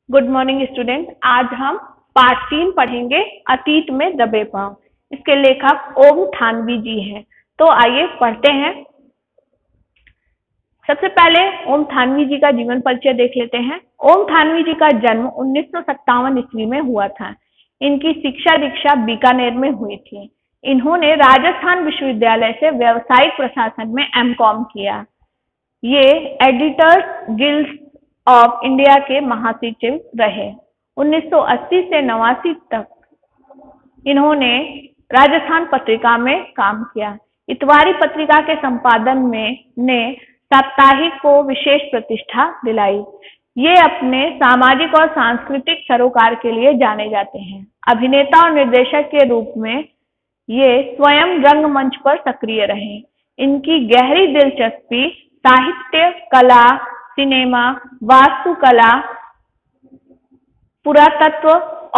Good morning student. आज हम part 3 पढ़ेंगे अतीत में दबे पांव। इसके लेखक ओम थानवी जी हैं। तो आइए पढ़ते हैं। सबसे पहले ओम थानवी जी का जीवन परिचय देख लेते हैं। ओम थानवी जी का जन्म 1957 ईस्वी में हुआ था। इनकी शिक्षा दीक्षा बीकानेर में हुई थी। इन्होंने राजस्थान विश्वविद्यालय से व्यावसायिक प्रशासन में एमकॉम किया। ये एडिटर्स गिल्ड ऑफ इंडिया के महासचिव रहे। 1980 से 89 तक इन्होंने राजस्थान पत्रिका में काम किया। इतवारी पत्रिका के संपादन में ने साप्ताहिक को विशेष प्रतिष्ठा दिलाई। ये अपने सामाजिक और सांस्कृतिक सरोकार के लिए जाने जाते हैं। अभिनेता और निर्देशक के रूप में ये स्वयं रंगमंच पर सक्रिय रहे। इनकी गहरी दिलचस्पी साहित्य, कला, सिनेमा, वास्तुकला, पुरातत्व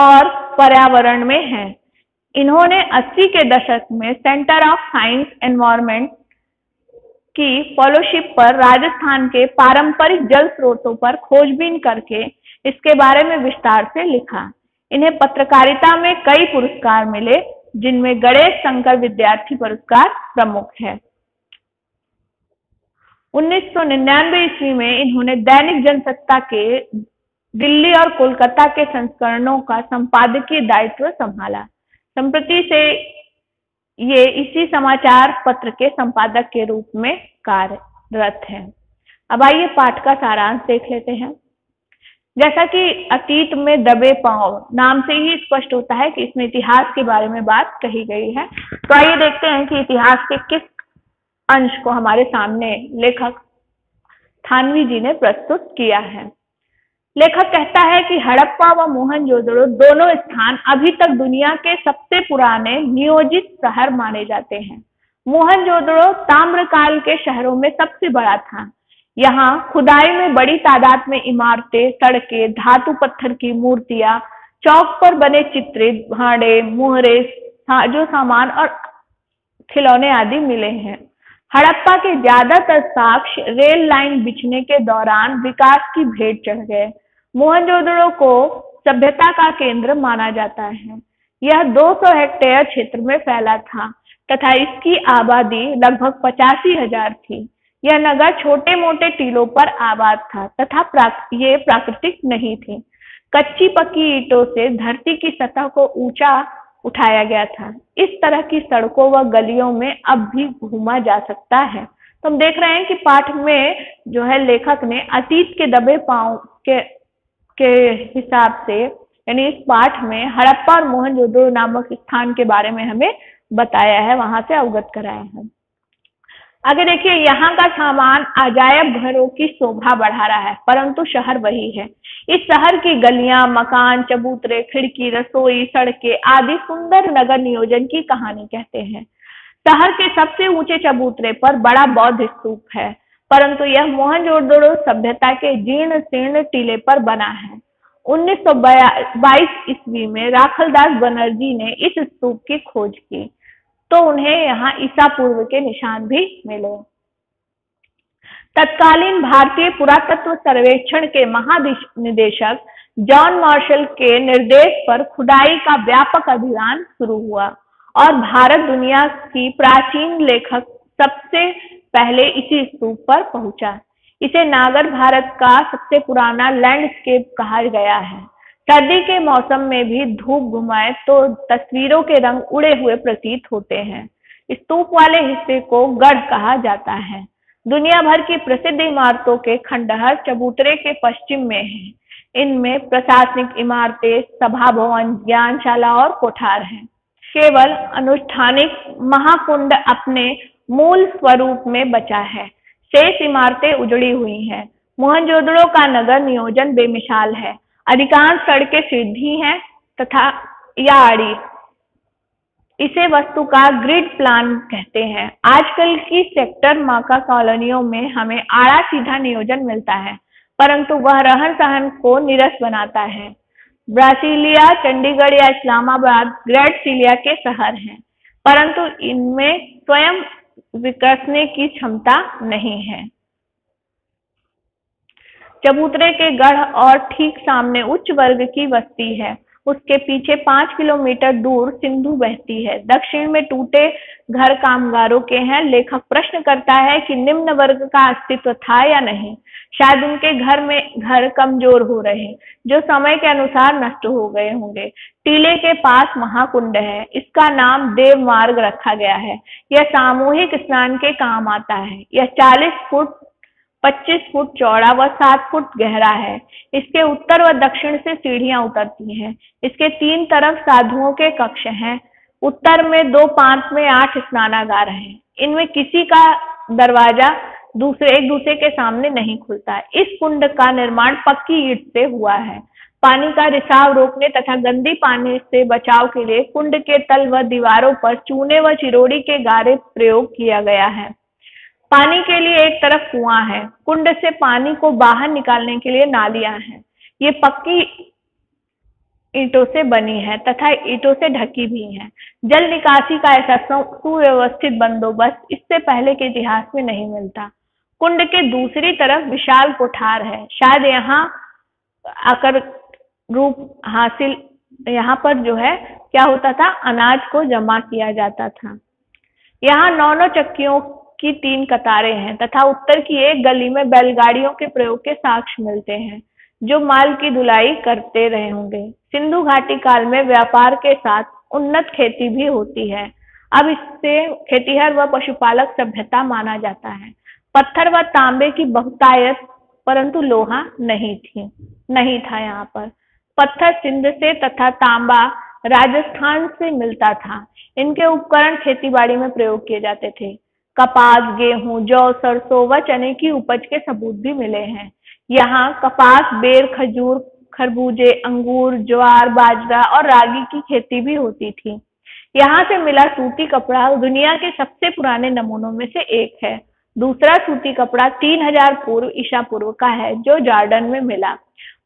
और पर्यावरण में है। इन्होंने 80 के दशक में सेंटर ऑफ साइंस एनवायरनमेंट की फेलोशिप पर राजस्थान के पारंपरिक जल स्रोतों पर खोजबीन करके इसके बारे में विस्तार से लिखा। इन्हें पत्रकारिता में कई पुरस्कार मिले, जिनमें गणेश शंकर विद्यार्थी पुरस्कार प्रमुख है। 1999 ईस्वी में इन्होंने दैनिक जनसत्ता के दिल्ली और कोलकाता के संस्करणों का संपादकीय दायित्व संभाला। संप्रति से ये इसी समाचार पत्र के संपादक के रूप में कार्यरत हैं। अब आइए पाठ का सारांश देख लेते हैं। जैसा कि अतीत में दबे पांव नाम से ही स्पष्ट होता है कि इसमें इतिहास के बारे में बात कही गई है। तो आइए देखते हैं कि इतिहास के किस अंश को हमारे सामने लेखक थानवी जी ने प्रस्तुत किया है। लेखक कहता है कि हड़प्पा व मोहनजोदड़ो दोनों स्थान अभी तक दुनिया के सबसे पुराने नियोजित शहर माने जाते हैं। मोहनजोदड़ो ताम्रकाल के शहरों में सबसे बड़ा था। यहाँ खुदाई में बड़ी तादाद में इमारतें, सड़कें, धातु पत्थर की मूर्तियां, चौक पर बने चित्रित भांडे, मुहरे, जो सामान और खिलौने आदि मिले हैं। हड़प्पा के ज्यादातर साक्ष्य रेल लाइन बिछने के दौरान विकास की भेंट चढ़ गए। मोहनजोदड़ो को सभ्यता का केंद्र माना जाता है। यह 200 हेक्टेयर क्षेत्र में फैला था तथा इसकी आबादी लगभग 85,000 थी। यह नगर छोटे मोटे टीलों पर आबाद था तथा ये प्राकृतिक नहीं थी। कच्ची पक्की ईंटों से धरती की सतह को ऊंचा उठाया गया था। इस तरह की सड़कों व गलियों में अब भी घूमा जा सकता है। तो हम देख रहे हैं कि पाठ में जो है लेखक ने अतीत के दबे पांव के हिसाब से, यानी इस पाठ में हड़प्पा और मोहनजोदड़ो नामक स्थान के बारे में हमें बताया है, वहां से अवगत कराया है। आगे देखिए, यहाँ का सामान अजायब घरों की शोभा बढ़ा रहा है, परंतु शहर वही है। इस शहर की गलियां, मकान, चबूतरे, खिड़की, रसोई, सड़कें आदि सुंदर नगर नियोजन की कहानी कहते हैं। शहर के सबसे ऊंचे चबूतरे पर बड़ा बौद्ध स्तूप है, परंतु यह मोहनजोदड़ो सभ्यता के जीर्ण शीर्ण टीले पर बना है। 1922 ईस्वी में राखलदास बनर्जी ने इस स्तूप की खोज की तो उन्हें यहाँ ईसा पूर्व के निशान भी मिले। तत्कालीन भारतीय पुरातत्व सर्वेक्षण के महानिदेशक जॉन मार्शल के निर्देश पर खुदाई का व्यापक अभियान शुरू हुआ और भारत दुनिया की प्राचीन लेखक सबसे पहले इसी स्तूप पर पहुंचा। इसे नागर भारत का सबसे पुराना लैंडस्केप कहा गया है। सर्दी के मौसम में भी धूप घुमाए तो तस्वीरों के रंग उड़े हुए प्रतीत होते हैं। स्तूप वाले हिस्से को गढ़ कहा जाता है। दुनिया भर की प्रसिद्ध इमारतों के खंडहर चबूतरे के पश्चिम में हैं। इनमें प्रशासनिक इमारतें, सभा भवन, ज्ञानशाला और कोठार हैं। केवल अनुष्ठानिक महाकुंड अपने मूल स्वरूप में बचा है। शेष इमारतें उजड़ी हुई हैं। मोहनजोदड़ो का नगर नियोजन बेमिसाल है। अधिकांश सड़कें सीधी हैं तथा या आड़ी। इसे वस्तु का ग्रिड प्लान कहते हैं। आजकल की सेक्टर माका कॉलोनियों में हमें आड़ा सीधा नियोजन मिलता है, परंतु वह रहन सहन को नीरस बनाता है। ब्रासीलिया, चंडीगढ़ या इस्लामाबाद ग्रेट सीलिया के शहर हैं, परंतु इनमें स्वयं विकसने की क्षमता नहीं है। चबूतरे के गढ़ और ठीक सामने उच्च वर्ग की बस्ती है। उसके पीछे 5 किलोमीटर दूर सिंधु बहती है। दक्षिण में टूटे घर कामगारों के हैं। लेखक प्रश्न करता है कि निम्न वर्ग का अस्तित्व था या नहीं। शायद उनके घर कमजोर हो रहे, जो समय के अनुसार नष्ट हो गए होंगे। टीले के पास महाकुंड है। इसका नाम देव मार्ग रखा गया है। यह सामूहिक स्नान के काम आता है। यह 40 फुट 25 फुट चौड़ा व 7 फुट गहरा है। इसके उत्तर व दक्षिण से सीढ़ियां उतरती हैं। इसके 3 तरफ साधुओं के कक्ष हैं। उत्तर में 2, 5 में 8 स्नानागार हैं। इनमें किसी का दरवाजा एक दूसरे के सामने नहीं खुलता। इस कुंड का निर्माण पक्की ईंट से हुआ है। पानी का रिसाव रोकने तथा गंदी पानी से बचाव के लिए कुंड के तल व दीवारों पर चूने व चिरोड़ी के गारे प्रयोग किया गया है। पानी के लिए एक तरफ कुआं है। कुंड से पानी को बाहर निकालने के लिए नालियां हैं। ये पक्की ईंटों से बनी है तथा ईंटों से ढकी भी है। जल निकासी का ऐसा सुव्यवस्थित बंदोबस्त इससे पहले के इतिहास में नहीं मिलता। कुंड के दूसरी तरफ विशाल कोठार है। शायद यहाँ आकर रूप हासिल, यहाँ पर जो है क्या होता था, अनाज को जमा किया जाता था। यहाँ 9 चक्कियों की 3 कतारें हैं तथा उत्तर की एक गली में बैलगाड़ियों के प्रयोग के साक्ष्य मिलते हैं, जो माल की ढुलाई करते रहे होंगे। सिंधु घाटी काल में व्यापार के साथ उन्नत खेती भी होती है। अब इससे खेतीहर व पशुपालक सभ्यता माना जाता है। पत्थर व तांबे की बहुतायत, परंतु लोहा नहीं था। यहाँ पर पत्थर सिंध से तथा तांबा राजस्थान से मिलता था। इनके उपकरण खेतीबाड़ी में प्रयोग किए जाते थे। कपास, गेहूं, जौ, सरसों व चने की उपज के सबूत भी मिले हैं। यहाँ कपास, बेर, खजूर, खरबूजे, अंगूर, ज्वार, बाजरा और रागी की खेती भी होती थी। यहाँ से मिला सूती कपड़ा दुनिया के सबसे पुराने नमूनों में से एक है। दूसरा सूती कपड़ा 3000 पूर्व ईसा पूर्व का है, जो जॉर्डन में मिला।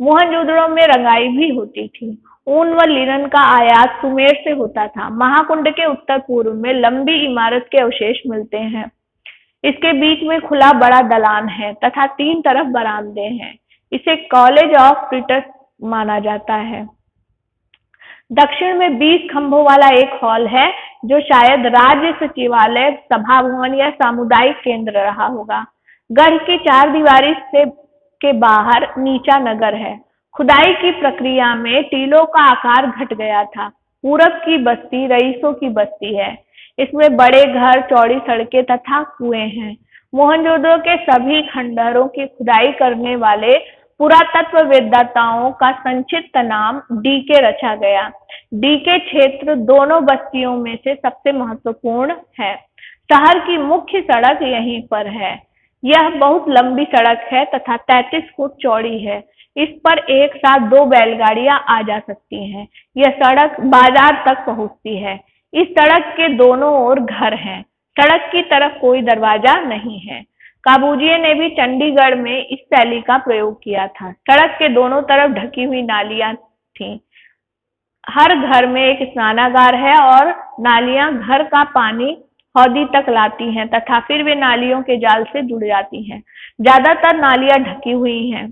मोहनजोदड़ो में रंगाई भी होती थी। ऊन व लिनन का आयात सुमेर से होता था। महाकुंड के उत्तर पूर्व में लंबी इमारत के अवशेष मिलते हैं। इसके बीच में खुला बड़ा दलान है तथा 3 तरफ बरामदे हैं। इसे कॉलेज ऑफ प्रीटर्स माना जाता है। दक्षिण में 20 खंभों वाला एक हॉल है, जो शायद राज्य सचिवालय, सभा भवन या सामुदायिक केंद्र रहा होगा। गढ़ की 4 दीवारी से के बाहर नीचा नगर है। खुदाई की प्रक्रिया में टीलों का आकार घट गया था। पूरब की बस्ती रईसों की बस्ती है। इसमें बड़े घर, चौड़ी सड़कें तथा कुएं हैं। मोहनजोदड़ो के सभी खंडहरों की खुदाई करने वाले पुरातत्व वेत्ताओं का संक्षिप्त नाम डीके रचा गया। डीके क्षेत्र दोनों बस्तियों में से सबसे महत्वपूर्ण है। शहर की मुख्य सड़क यहीं पर है। यह बहुत लंबी सड़क है तथा 33 फुट चौड़ी है। इस पर एक साथ 2 बैलगाड़ियां आ जा सकती हैं। यह सड़क बाजार तक पहुंचती है। इस सड़क के दोनों ओर घर हैं। सड़क की तरफ कोई दरवाजा नहीं है। काबूजिए ने भी चंडीगढ़ में इस शैली का प्रयोग किया था। सड़क के दोनों तरफ ढकी हुई नालियां थीं। हर घर में एक स्नानागार है और नालियां घर का पानी हौदी तक लाती हैं तथा फिर वे नालियों के जाल से जुड़ जाती हैं। ज्यादातर नालियां ढकी हुई हैं।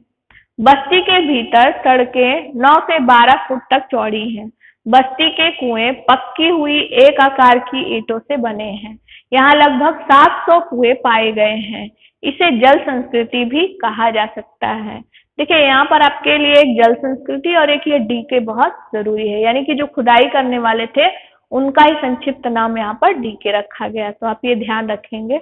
बस्ती के भीतर सड़कें 9 से 12 फुट तक चौड़ी हैं। बस्ती के कुएं पक्की हुई एक आकार की ईंटों से बने हैं। यहाँ लगभग 700 कुएं पाए गए हैं। इसे जल संस्कृति भी कहा जा सकता है। देखिए, यहाँ पर आपके लिए एक जल संस्कृति और एक ये डीके बहुत जरूरी है, यानी कि जो खुदाई करने वाले थे उनका ही संक्षिप्त नाम यहाँ पर डीके रखा गया, तो आप ये ध्यान रखेंगे।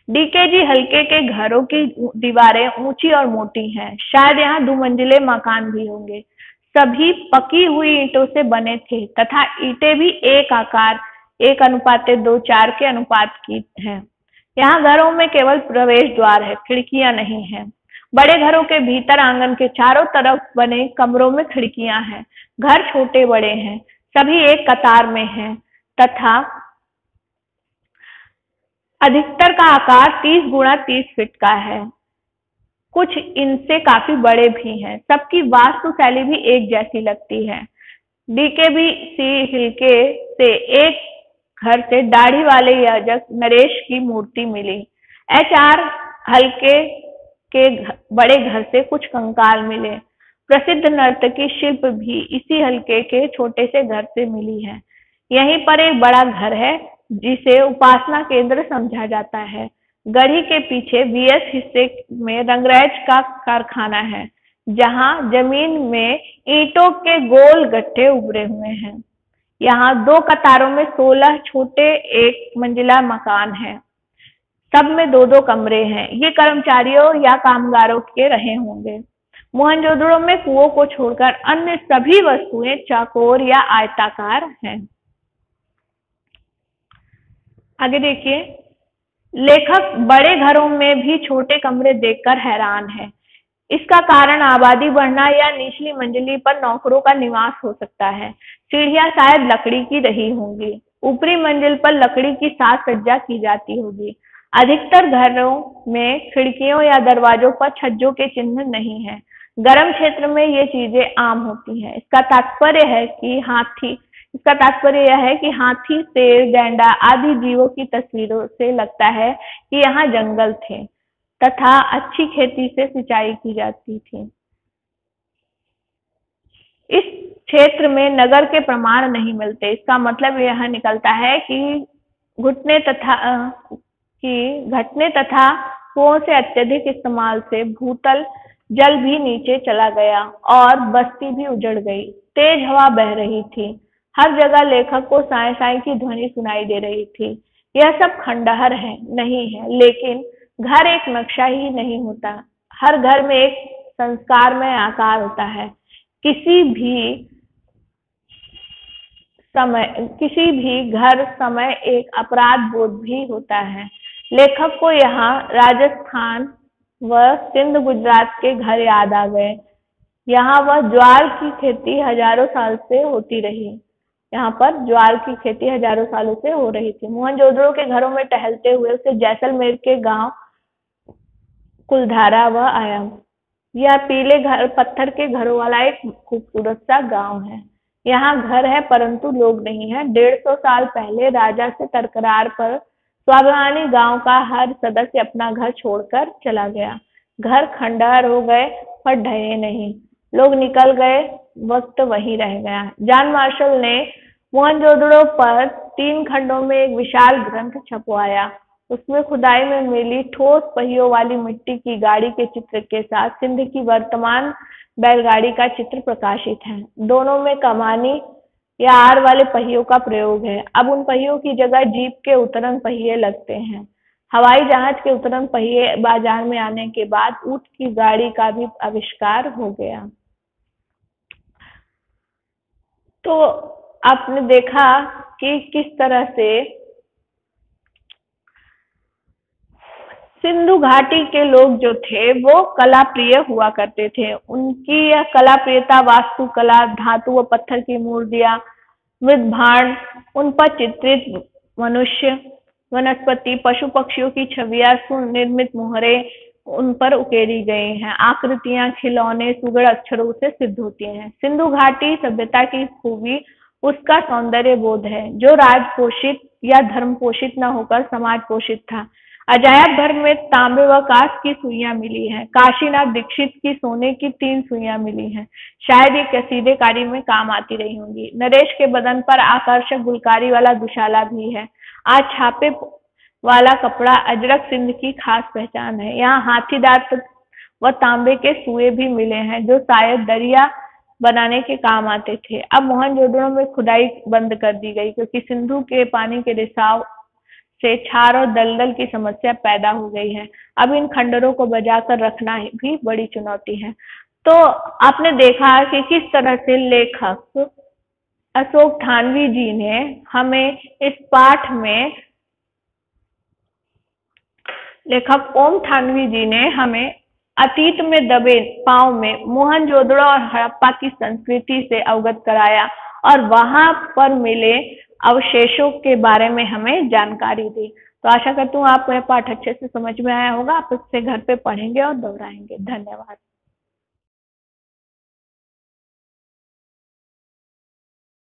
डीके जी हल्के के घरों की दीवारें ऊंची और मोटी हैं। शायद यहाँ 2 मंजिले मकान भी होंगे। सभी पकी हुई ईंटों से बने थे तथा ईंटें भी एक आकार 1:2:4 के अनुपात की हैं। यहाँ घरों में केवल प्रवेश द्वार है, खिड़कियां नहीं हैं। बड़े घरों के भीतर आंगन के चारों तरफ बने कमरों में खिड़कियां हैं। घर छोटे बड़े हैं, सभी एक कतार में हैं तथा अधिकतर का आकार 30 गुणा 30 फीट का है। कुछ इनसे काफी बड़े भी हैं। सबकी वास्तु शैली भी एक जैसी लगती है। डीके भी सी हिलके से एक घर से दाढ़ी वाले याजक नरेश की मूर्ति मिली। HR हल्के बड़े घर से कुछ कंकाल मिले। प्रसिद्ध नर्तकी शिल्प भी इसी हल्के के छोटे से घर से मिली है। यहीं पर एक बड़ा घर है जिसे उपासना केंद्र समझा जाता है। गढ़ी के पीछे बीएस हिस्से में रंगरेज का कारखाना है, जहां जमीन में ईंटों के गोल गट्ठे उभरे हुए हैं। यहाँ 2 कतारों में 16 छोटे एक मंजिला मकान हैं। सब में 2-2 कमरे हैं। ये कर्मचारियों या कामगारों के रहे होंगे। मोहनजोदड़ो में कुओं को छोड़कर अन्य सभी वस्तुएं चौकोर या आयताकार हैं। आगे देखिए, लेखक बड़े घरों में भी छोटे कमरे देखकर हैरान है। इसका कारण आबादी बढ़ना या निचली मंजिली पर नौकरों का निवास हो सकता है। सीढ़ियां शायद लकड़ी की रही होंगी। ऊपरी मंजिल पर लकड़ी की साज सज्जा की जाती होगी। अधिकतर घरों में खिड़कियों या दरवाजों पर छज्जों के चिन्ह नहीं है। गर्म क्षेत्र में ये चीजें आम होती हैं। इसका तात्पर्य यह है कि हाथी, शेर, गैंडा आदि जीवों की तस्वीरों से लगता है कि यहाँ जंगल थे तथा अच्छी खेती से सिंचाई की जाती थी। इस क्षेत्र में नगर के प्रमाण नहीं मिलते। इसका मतलब यह निकलता है कि घटने तथा कुओं से अत्यधिक इस्तेमाल से भूतल जल भी नीचे चला गया और बस्ती भी उजड़ गई। तेज हवा बह रही थी। हर जगह लेखक को साए साए की ध्वनि सुनाई दे रही थी। यह सब खंडहर नहीं है, लेकिन घर एक नक्शा ही नहीं होता। हर घर में एक संस्कार में आकार होता है। किसी भी घर समय एक अपराध बोध भी होता है। लेखक को यहाँ राजस्थान व सिंध गुजरात के घर याद आ गए। यहाँ ज्वार की खेती हजारों सालों से हो रही थी। मोहनजोदड़ो के घरों में टहलते हुए उसे जैसलमेर के गांव कुलधारा आया। यह पीले पत्थर के घरों वाला एक खूबसूरत सा गांव है। यहाँ घर है परंतु लोग नहीं है। 150 साल पहले राजा से तकरार पर स्वाभिमानी गांव का हर सदस्य अपना घर छोड़कर चला गया। घर खंडहर हो गए पर ढहे नहीं। लोग निकल गए, वक्त वहीं रह गया। जॉन मार्शल ने मोहनजोदड़ो पर 3 खंडों में एक विशाल ग्रंथ छपवाया। उसमें खुदाई में मिली ठोस पहियों वाली मिट्टी की गाड़ी के चित्र के साथ सिंध की वर्तमान बैलगाड़ी का चित्र प्रकाशित है। दोनों में कमानी या आर वाले पहियों का प्रयोग है। अब उन पहियों की जगह जीप के उतरन पहिए लगते हैं। हवाई जहाज के उतरन पहिए बाजार में आने के बाद ऊंट की गाड़ी का भी आविष्कार हो गया। तो आपने देखा कि किस तरह से सिंधु घाटी के लोग जो थे वो कला प्रिय हुआ करते थे। उनकी यह कला प्रियता वास्तुकला, धातु व पत्थर की मूर्तियां, मृदभांड, उन पर चित्रित मनुष्य, वनस्पति, पशु पक्षियों की छवियां, सुनिर्मित मोहरे उन पर उकेरी गई हैं। आकृतियां, खिलौने सुगढ़ अक्षरों से सिद्ध होती हैं। सिंधु घाटी सभ्यता की खूबी उसका सौंदर्य बोध है, जो राज पोषित या धर्म पोषित न होकर समाज पोषित था। अजायब घर में तांबे व कांच की सुइयां मिली हैं। काशीनाथ दीक्षित की सोने की 3 सुइयां मिली हैं। शायद ये कसीदेकारी में काम आती रही होंगी। नरेश के बदन पर आकर्षक गुलकारी वाला दुशाला भी है। आज छापे वाला कपड़ा अजरक सिंध की खास पहचान है। यहाँ हाथीदांत व तांबे के सुए भी मिले हैं, जो शायद दरिया बनाने के काम आते थे। अब मोहनजोदड़ो में खुदाई बंद कर दी गई, क्योंकि सिंधु के पानी के रिसाव से क्षार और दलदल की समस्या पैदा हो गई है। अब इन खंडरों को बचाकर रखना भी बड़ी चुनौती है। तो आपने देखा कि किस तरह से लेखक अशोक थानवी जी ने हमें इस पाठ में लेखक ओम थानवी जी ने हमें अतीत में दबे पांव में मोहनजोदड़ो और हड़प्पा की संस्कृति से अवगत कराया और वहां पर मिले अवशेषों के बारे में हमें जानकारी दी। तो आशा करती हूँ आपको यह पाठ अच्छे से समझ में आया होगा। आप इससे घर पे पढ़ेंगे और दोहराएंगे। धन्यवाद।